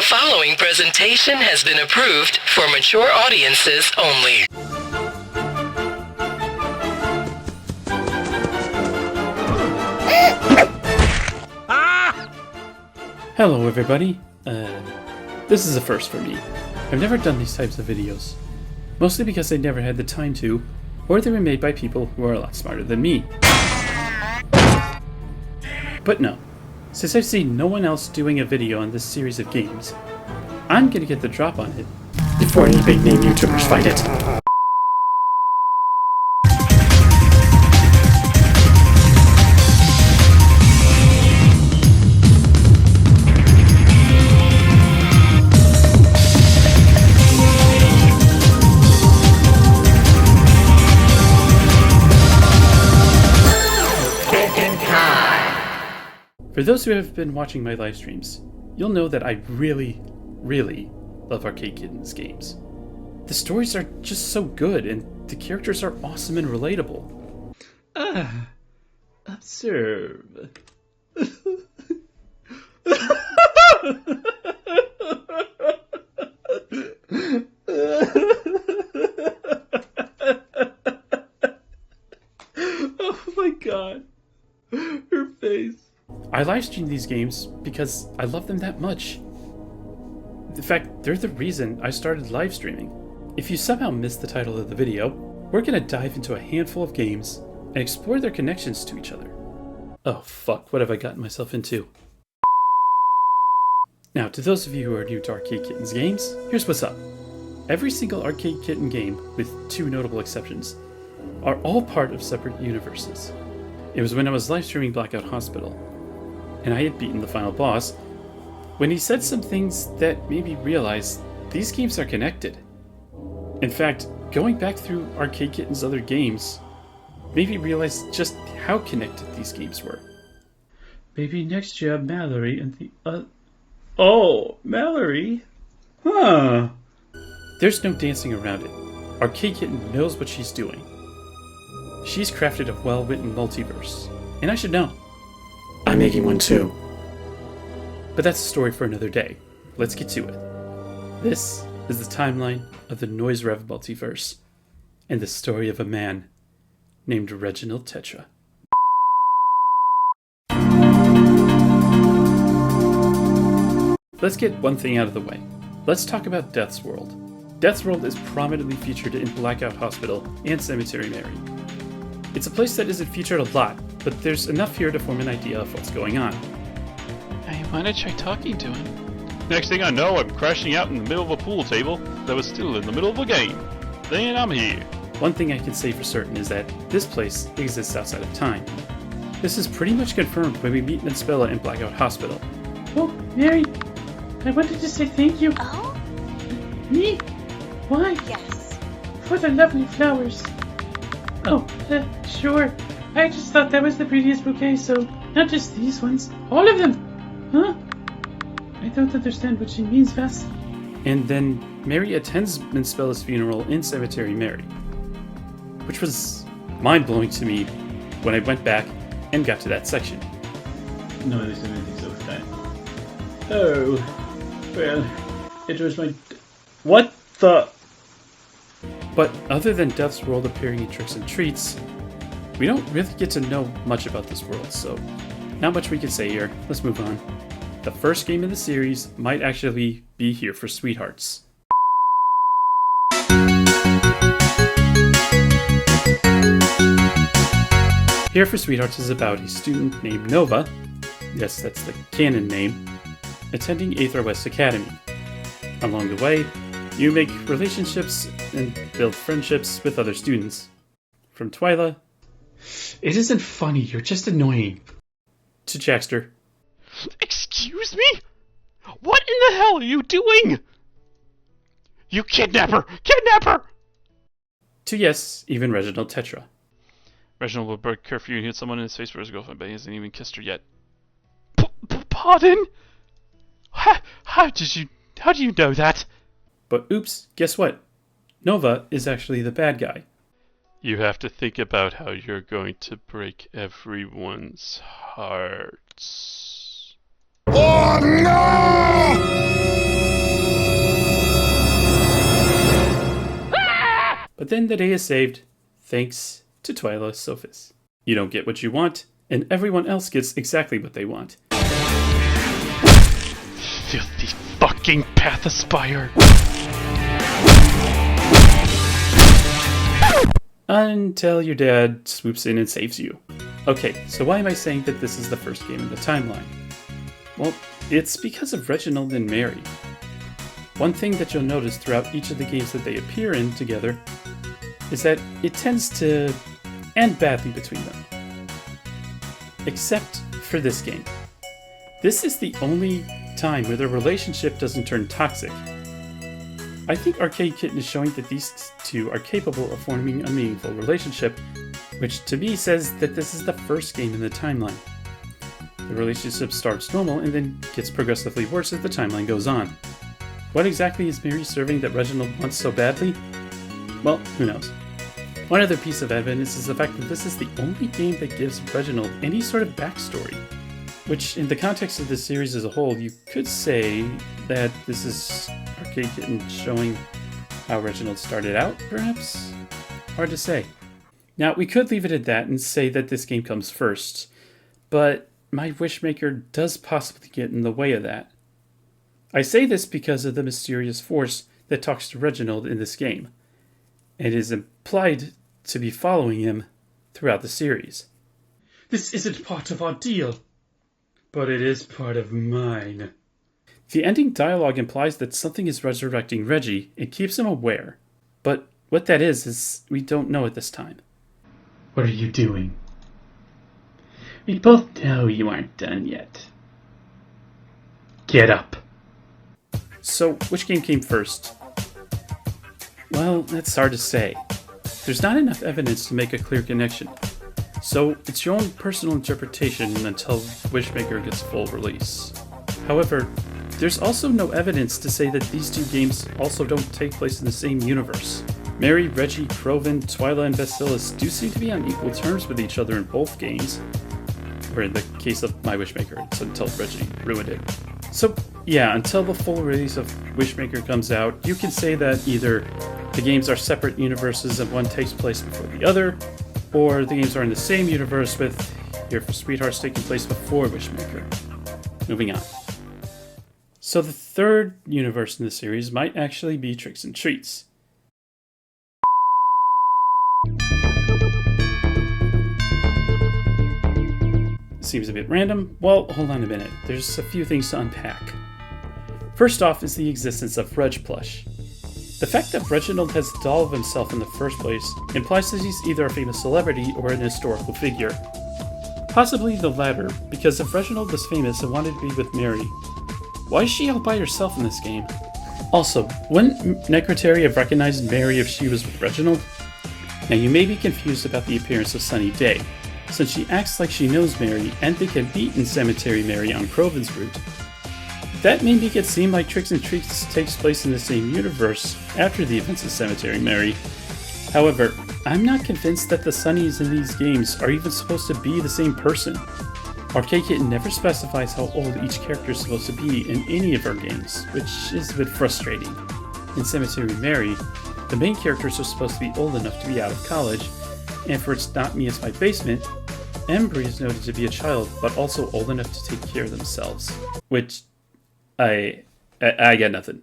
following presentation has been approved for mature audiences only. Hello everybody, this is a first for me. I've never done these types of videos. Mostly because I never had the time to, or they were made by people who are a lot smarter than me. But no, since I've seen no one else doing a video on this series of games, I'm gonna get the drop on it before any big name YouTubers find it. For those who have been watching my live streams, you'll know that I really love Arcade Kittens games. The stories are just so good, and the characters are awesome and relatable. Observe. Oh my god. Her face. I livestream these games because I love them that much. In fact, they're the reason I started live streaming. If you somehow missed the title of the video, we're gonna dive into a handful of games and explore their connections to each other. Oh fuck, what have I gotten myself into? Now, to those of you who are new to Arcade Kittens games, here's what's up. Every single Arcade Kitten game, with two notable exceptions, are all part of separate universes. It was when I was live streaming Blackout Hospital, and I had beaten the final boss, when he said some things that made me realize these games are connected. In fact, going back through Arcade Kitten's other games made me realize just how connected these games were. Maybe next you have Mallory and the Oh, Mallory? Huh. There's no dancing around it. Arcade Kitten knows what she's doing. She's crafted a well-written multiverse, and I should know. I'm making one too. But that's a story for another day. Let's get to it. This is the timeline of the Noise Rev multiverse, and the story of a man named Reginald Tetra. Let's get one thing out of the way. Let's talk about Death's World. Death's World is prominently featured in Blackout Hospital and Cemetery Mary. It's a place that isn't featured a lot, but there's enough here to form an idea of what's going on. I want to try talking to him. Next thing I know, I'm crashing out in the middle of a pool table that was still in the middle of a game. Then I'm here. One thing I can say for certain is that this place exists outside of time. This is pretty much confirmed when we meet Minspella in Blackout Hospital. Oh, Mary, I wanted to say thank you. Oh? Me? Why? Yes. For the lovely flowers. Oh, sure. I just thought that was the prettiest bouquet, so not just these ones. All of them! Huh? I don't understand what she means, Vass. And then Mary attends Minspella's funeral in Cemetery Mary, which was mind-blowing to me when I went back and got to that section. No, there's anything so fat. Oh, well, it was my... What the... But other than Death's World appearing in Tricks and Treats, we don't really get to know much about this world, so not much we can say here. Let's move on. The first game in the series might actually be Here for Sweethearts. Here for Sweethearts is about a student named Nova, yes, that's the canon name, attending Aether West Academy. Along the way, you make relationships and build friendships with other students. From Twyla, it isn't funny, you're just annoying, to Jackster. Excuse me? What in the hell are you doing? You kidnapper! Kidnapper! To yes, even Reginald Tetra. Reginald will break curfew and hit someone in his face for his girlfriend, but he hasn't even kissed her yet. Pardon? How do you know that? But oops, guess what? Nova is actually the bad guy. You have to think about how you're going to break everyone's hearts. Oh no! then the day is saved, thanks to Twyla Sophis. You don't get what you want, and everyone else gets exactly what they want. Filthy fucking Pathaspire. Until your dad swoops in and saves you. Okay, so why am I saying that this is the first game in the timeline? Well, it's because of Reginald and Mary. One thing that you'll notice throughout each of the games that they appear in together is that it tends to end badly between them. Except for this game. This is the only time where their relationship doesn't turn toxic. I think Arcade Kitten is showing that these two are capable of forming a meaningful relationship, which to me says that this is the first game in the timeline. The relationship starts normal and then gets progressively worse as the timeline goes on. What exactly is Mary serving that Reginald wants so badly? Well, who knows. One other piece of evidence is the fact that this is the only game that gives Reginald any sort of backstory, which in the context of the series as a whole, you could say that this is Arcade Kitten showing how Reginald started out, perhaps? Hard to say. Now, we could leave it at that and say that this game comes first, but my Wishmaker does possibly get in the way of that. I say this because of the mysterious force that talks to Reginald in this game, and is implied to be following him throughout the series. This isn't part of our deal, but it is part of mine. The ending dialogue implies that something is resurrecting Reggie and keeps him aware, but what that is we don't know at this time. What are you doing? We both know you aren't done yet. Get up. So, which game came first? Well, that's hard to say. There's not enough evidence to make a clear connection. So, it's your own personal interpretation until Wishmaker gets full release. However, there's also no evidence to say that these two games also don't take place in the same universe. Mary, Reggie, Crovin, Twyla, and Basilis do seem to be on equal terms with each other in both games. Or in the case of My Wishmaker, it's until Reggie ruined it. So, yeah, until the full release of Wishmaker comes out, you can say that either the games are separate universes and one takes place before the other, or the games are in the same universe with Here for Sweethearts taking place before Wishmaker. Moving on. So the third universe in the series might actually be Tricks and Treats. Seems a bit random? Well, hold on a minute. There's a few things to unpack. First off is the existence of Reg Plush. The fact that Reginald has a doll of himself in the first place implies that he's either a famous celebrity or an historical figure. Possibly the latter, because if Reginald was famous and wanted to be with Mary, why is she all by herself in this game? Also, wouldn't Necrotary have recognized Mary if she was with Reginald? Now you may be confused about the appearance of Sunny Day, since she acts like she knows Mary and they can meet in Cemetery Mary on Crovin's route. That may make it seem like Tricks and Treats takes place in the same universe after the events of Cemetery Mary. However, I'm not convinced that the Sunnies in these games are even supposed to be the same person. Arcade Kitten never specifies how old each character is supposed to be in any of her games, which is a bit frustrating. In Cemetery Mary, the main characters are supposed to be old enough to be out of college, and for It's Not Me, It's My Basement, Embry is noted to be a child, but also old enough to take care of themselves. Which, I got nothing.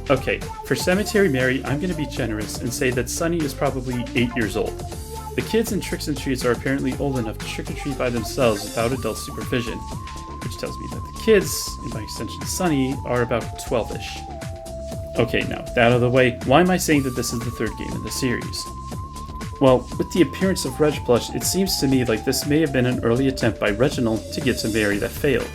Okay, for Cemetery Mary, I'm gonna be generous and say that Sunny is probably 8 years old. The kids in Tricks and Treats are apparently old enough to trick-or-treat by themselves without adult supervision, which tells me that the kids, and by extension Sunny, are about 12-ish. Okay, now, that out of the way, why am I saying that this is the third game in the series? Well, with the appearance of Reg Plush, it seems to me like this may have been an early attempt by Reginald to get to Mary that failed.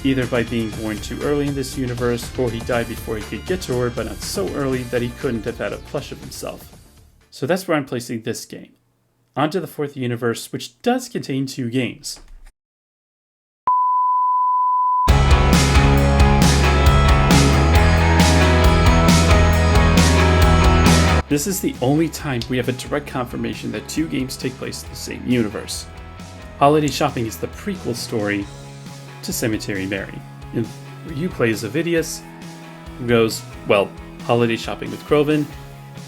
Either by being born too early in this universe, or he died before he could get to her, but not so early that he couldn't have had a plush of himself. So that's where I'm placing this game. On to the fourth universe, which does contain 2 games. This is the only time we have a direct confirmation that 2 games take place in the same universe. Holiday Shopping is the prequel story to Cemetery Mary, where you play as Avidius, who goes, well, holiday shopping with Crovin.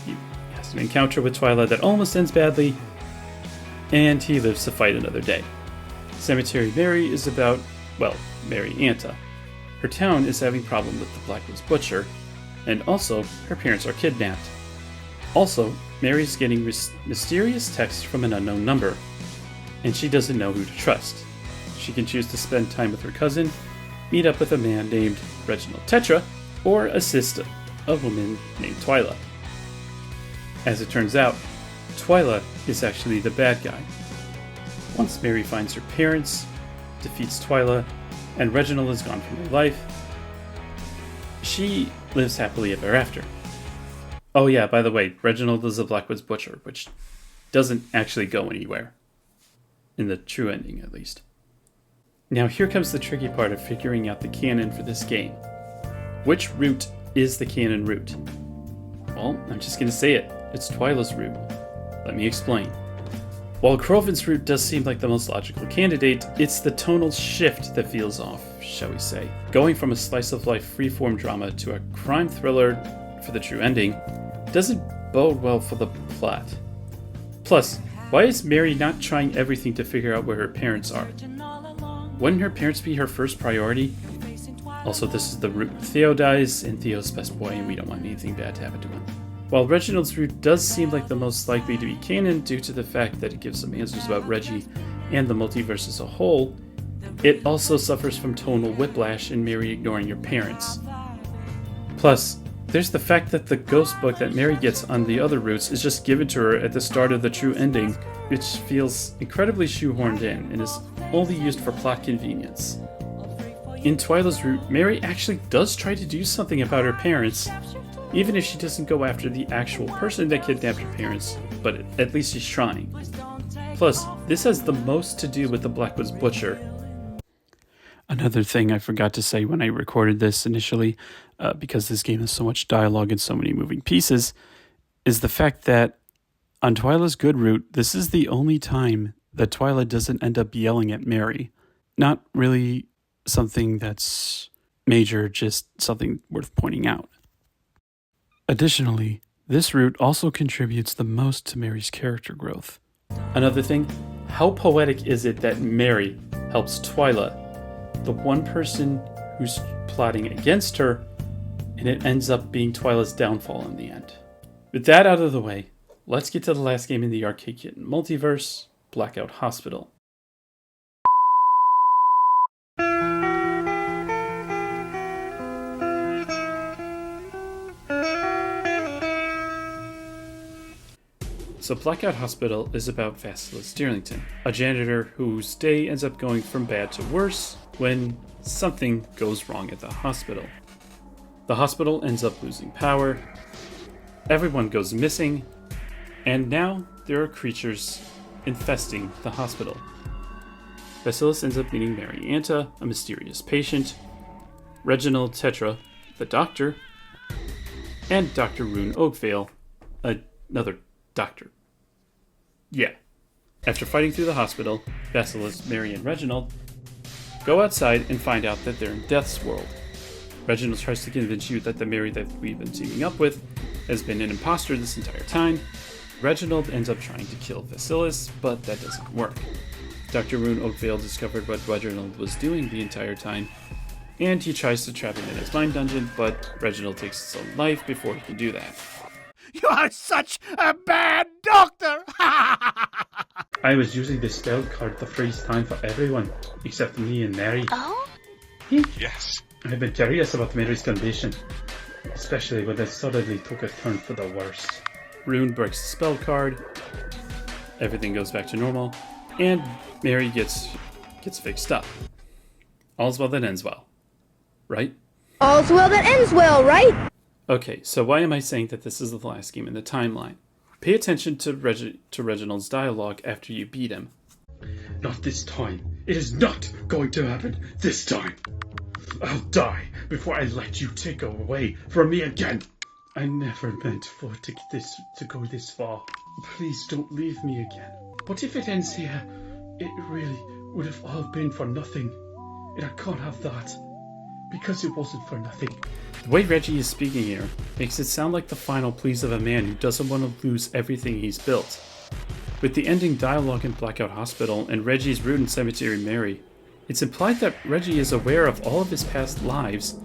He has an encounter with Twyla that almost ends badly, and he lives to fight another day. Cemetery Mary is about, well, Mary Anta. Her town is having problem with the Blackwoods Butcher, and also her parents are kidnapped. Also, Mary's getting mysterious texts from an unknown number, and she doesn't know who to trust. She can choose to spend time with her cousin, meet up with a man named Reginald Tetra, or assist a woman named Twyla. As it turns out, Twyla is actually the bad guy. Once Mary finds her parents, defeats Twyla, and Reginald is gone from her life, she lives happily ever after. Oh yeah, by the way, Reginald is the Blackwoods Butcher, which doesn't actually go anywhere. In the true ending, at least. Now here comes the tricky part of figuring out the canon for this game. Which route is the canon route? Well, I'm just gonna say it. It's Twyla's route. Let me explain. While Croven's route does seem like the most logical candidate, it's the tonal shift that feels off, shall we say. Going from a slice-of-life freeform drama to a crime thriller for the true ending doesn't bode well for the plot. Plus, why is Mary not trying everything to figure out where her parents are? Wouldn't her parents be her first priority? Also, this is the route Theo dies, and Theo's best boy, and we don't want anything bad to happen to him. While Reginald's route does seem like the most likely to be canon due to the fact that it gives some answers about Reggie and the multiverse as a whole, it also suffers from tonal whiplash in Mary ignoring her parents. Plus, there's the fact that the ghost book that Mary gets on the other routes is just given to her at the start of the true ending, which feels incredibly shoehorned in and is only used for plot convenience. In Twyla's route, Mary actually does try to do something about her parents, even if she doesn't go after the actual person that kidnapped her parents, but at least she's trying. Plus, this has the most to do with the Blackwoods Butcher. Another thing I forgot to say when I recorded this initially, because this game has so much dialogue and so many moving pieces, is the fact that on Twyla's good route, this is the only time that Twyla doesn't end up yelling at Mary. Not really something that's major, just something worth pointing out. Additionally, this route also contributes the most to Mary's character growth. Another thing, how poetic is it that Mary helps Twyla, the one person who's plotting against her, and it ends up being Twyla's downfall in the end. With that out of the way, let's get to the last game in the Arcade Kitten multiverse, Blackout Hospital. So Blackout Hospital is about Vasilis Dearlington, a janitor whose day ends up going from bad to worse when something goes wrong at the hospital. The hospital ends up losing power, everyone goes missing, and now there are creatures infesting the hospital. Vasilis ends up meeting Mary Anta, a mysterious patient, Reginald Tetra, the doctor, and Dr. Rune Oakvale, another doctor. Yeah. After fighting through the hospital, Vasilis, Mary, and Reginald go outside and find out that they're in Death's world. Reginald tries to convince you that the Mary that we've been teaming up with has been an imposter this entire time. Reginald ends up trying to kill Vasilis, but that doesn't work. Dr. Rune Oakvale discovered what Reginald was doing the entire time, and he tries to trap him in his mind dungeon, but Reginald takes his own life before he can do that. You are such a bad doctor! I was using the spell card to freeze time for everyone, except me and Mary. Oh? Yes. I've been curious about Mary's condition, especially when it suddenly took a turn for the worse. Rune breaks the spell card, everything goes back to normal, and Mary gets fixed up. All's well that ends well. Right? All's well that ends well, right? Okay, so why am I saying that this is the last game in the timeline? Pay attention to Reginald's dialogue after you beat him. Not this time. It is not going to happen this time. I'll die before I let you take away from me again. I never meant for it to go this far. Please don't leave me again. But if it ends here, it really would have all been for nothing. And I can't have that. because it wasn't for nothing. The way Reggie is speaking here makes it sound like the final pleas of a man who doesn't want to lose everything he's built. With the ending dialogue in Blackout Hospital and Reggie's route in Cemetery Mary, it's implied that Reggie is aware of all of his past lives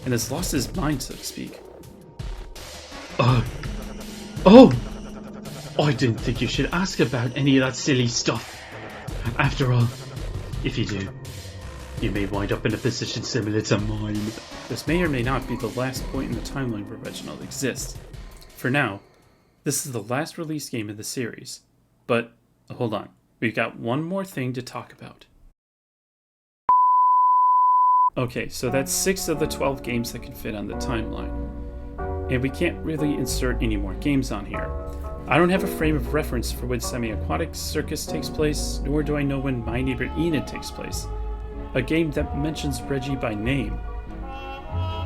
and has lost his mind, so to speak. Oh! I didn't think you should ask about any of that silly stuff. After all, if you do, you may wind up in a position similar to mine. This may or may not be the last point in the timeline where Reginald exists. For now, this is the last released game in the series. But, hold on, we've got one more thing to talk about. Okay, so that's 6 of the 12 games that can fit on the timeline. And we can't really insert any more games on here. I don't have a frame of reference for when Semi-Aquatic Circus takes place, nor do I know when My Neighbor Enid takes place. A game that mentions Reggie by name.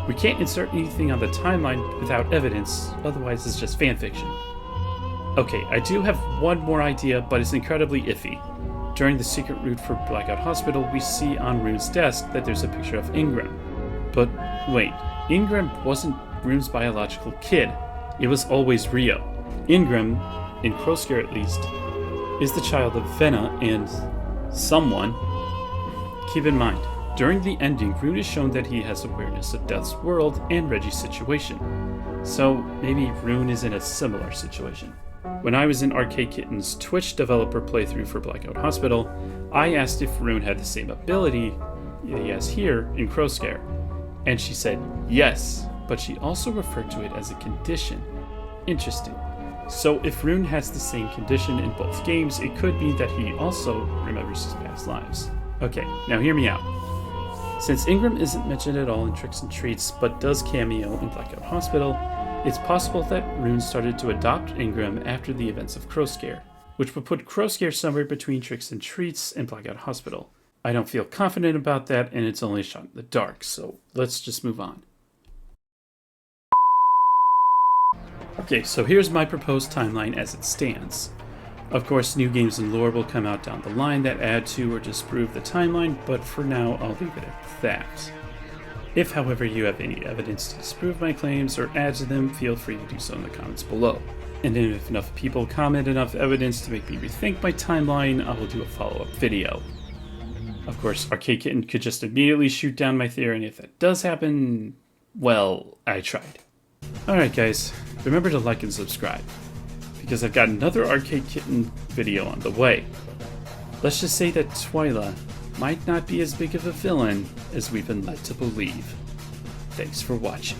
We can't insert anything on the timeline without evidence, otherwise it's just fanfiction. Okay, I do have one more idea, but it's incredibly iffy. During the secret route for Blackout Hospital, we see on Rune's desk that there's a picture of Ingram. But wait, Ingram wasn't Rune's biological kid. It was always Rio. Ingram, in Crowscare at least, is the child of Venna and someone. Keep in mind, during the ending, Rune is shown that he has awareness of Death's world and Reggie's situation. So maybe Rune is in a similar situation. When I was in Arcade Kitten's Twitch developer playthrough for Blackout Hospital, I asked if Rune had the same ability he has here in Crowscare, and she said yes, but she also referred to it as a condition. Interesting. So if Rune has the same condition in both games, it could be that he also remembers his past lives. Okay, now hear me out. Since Ingram isn't mentioned at all in Tricks and Treats, but does cameo in Blackout Hospital, it's possible that Rune started to adopt Ingram after the events of Crowscare, which would put Crowscare somewhere between Tricks and Treats and Blackout Hospital. I don't feel confident about that, and it's only a shot in the dark, so let's just move on. Okay, so here's my proposed timeline as it stands. Of course, new games and lore will come out down the line that add to or disprove the timeline, but for now, I'll leave it at that. If, however, you have any evidence to disprove my claims or add to them, feel free to do so in the comments below. And then if enough people comment enough evidence to make me rethink my timeline, I will do a follow-up video. Of course, Arcade Kitten could just immediately shoot down my theory, and if that does happen, well, I tried. Alright guys, remember to like and subscribe, because I've got another Arcade Kitten video on the way. Let's just say that Twyla might not be as big of a villain as we've been led to believe. Thanks for watching.